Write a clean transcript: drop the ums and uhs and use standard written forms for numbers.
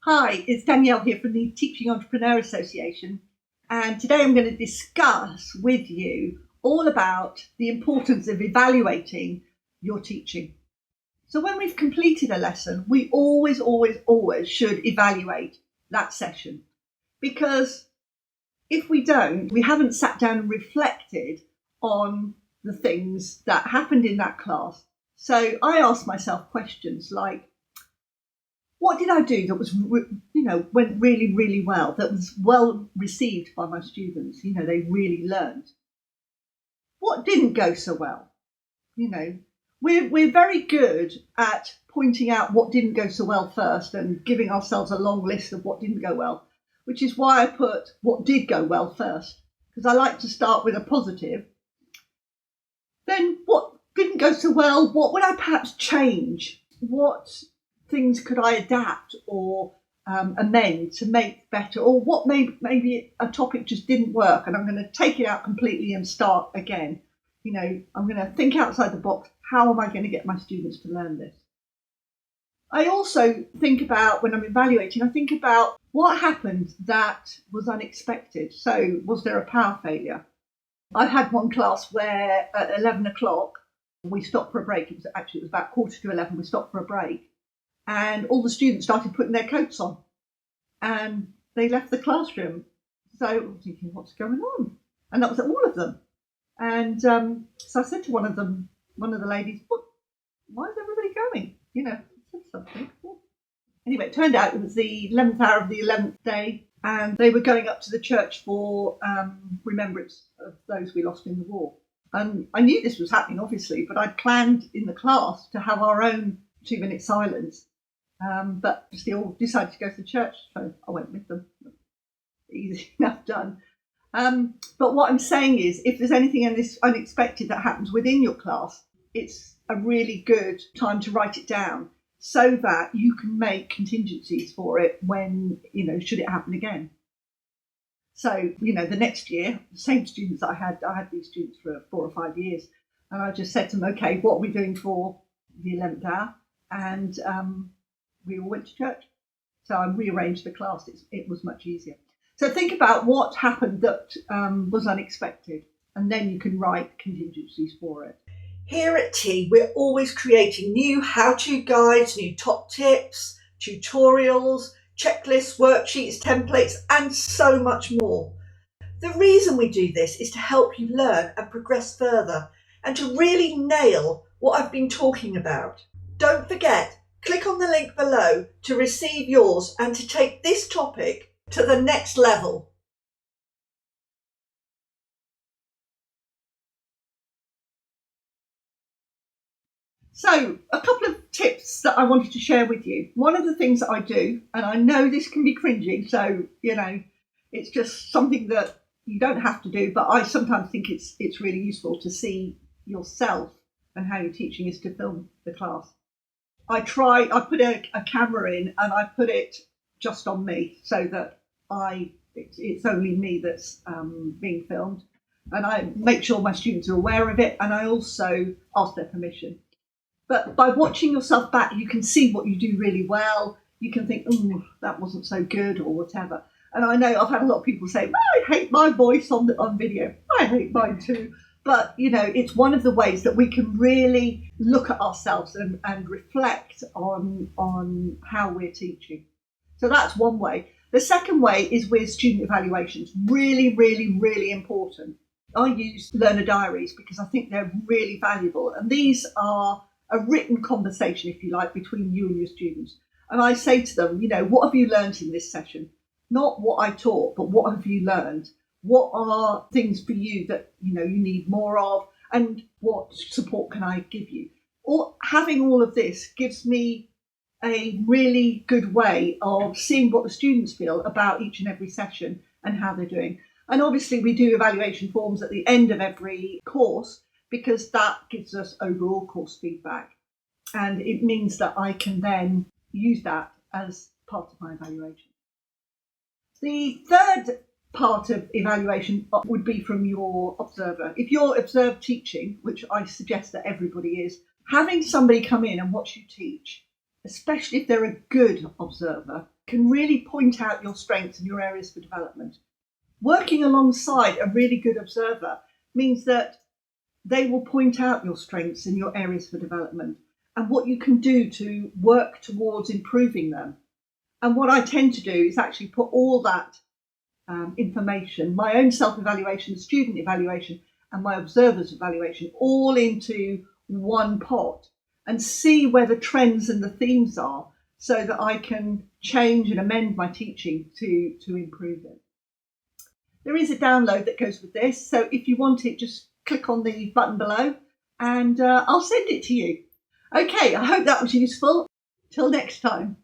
Hi, it's Danielle here from the Teaching Entrepreneur Association, and today I'm going to discuss with you all about the importance of evaluating your teaching. So when we've completed a lesson, we always should evaluate that session, because if we don't, we haven't sat down and reflected on the things that happened in that class. So I ask myself questions like, what did I do that was, went really, really well, that was well received by my students? They really learned. What didn't go so well? We're very good at pointing out what didn't go so well first and giving ourselves a long list of what didn't go well, which is why I put what did go well first, because I like to start with a positive. Then what didn't go so well, what would I perhaps change? What things could I adapt or amend to make better? Or what maybe a topic just didn't work and I'm going to take it out completely and start again. I'm going to think outside the box. How am I going to get my students to learn this? I also think about, when I'm evaluating, I think about what happened that was unexpected. So was there a power failure? I had one class where at 11 o'clock we stopped for a break. It was about 11:15, we stopped for a break. And all the students started putting their coats on and they left the classroom. So I was thinking, what's going on? And that was all of them. And so I said to one of the ladies, why is everybody going? I said something. Anyway, it turned out it was the 11th hour of the 11th day, and they were going up to the church for remembrance of those we lost in the war. And I knew this was happening, obviously, but I'd planned in the class to have our own 2-minute silence. But they all decided to go to the church, so I went with them. Easy enough done. But what I'm saying is, if there's anything unexpected that happens within your class, it's a really good time to write it down so that you can make contingencies for it when, should it happen again. So, the next year, the same students I had these students for 4 or 5 years, and I just said to them, okay, what are we doing for the 11th hour? And we all went to church. So I rearranged the class. It was much easier. So think about what happened that was unexpected, and then you can write contingencies for it. Here at T, we're always creating new how-to guides, new top tips, tutorials, checklists, worksheets, templates, and so much more. The reason we do this is to help you learn and progress further, and to really nail what I've been talking about. Don't forget, click on the link below to receive yours and to take this topic to the next level. So, a couple of tips that I wanted to share with you. One of the things that I do, and I know this can be cringy, so, it's just something that you don't have to do, but I sometimes think it's really useful to see yourself and how you're teaching is to film the class. I put a camera in and I put it just on me so that it's only me that's being filmed, and I make sure my students are aware of it, and I also ask their permission. But by watching yourself back, you can see what you do really well. You can think, that wasn't so good or whatever. And I know I've had a lot of people say, I hate my voice on video. I hate mine too. But, it's one of the ways that we can really look at ourselves and reflect on how we're teaching. So that's one way. The second way is with student evaluations. Really, really, really important. I use learner diaries because I think they're really valuable. And these are a written conversation, if you like, between you and your students. And I say to them, what have you learned in this session? Not what I taught, but what have you learned? What are things for you that, you need more of? And what support can I give you? Or having all of this gives me a really good way of seeing what the students feel about each and every session and how they're doing. And obviously we do evaluation forms at the end of every course, because that gives us overall course feedback. And it means that I can then use that as part of my evaluation. The third part of evaluation would be from your observer. If you're observed teaching, which I suggest that everybody is, having somebody come in and watch you teach, especially if they're a good observer, can really point out your strengths and your areas for development. Working alongside a really good observer means that they will point out your strengths and your areas for development and what you can do to work towards improving them. And what I tend to do is actually put all that information, my own self-evaluation, student evaluation, and my observer's evaluation, all into one pot and see where the trends and the themes are so that I can change and amend my teaching to improve it. There is a download that goes with this, so if you want it, just click on the button below and I'll send it to you. Okay, I hope that was useful. Till next time.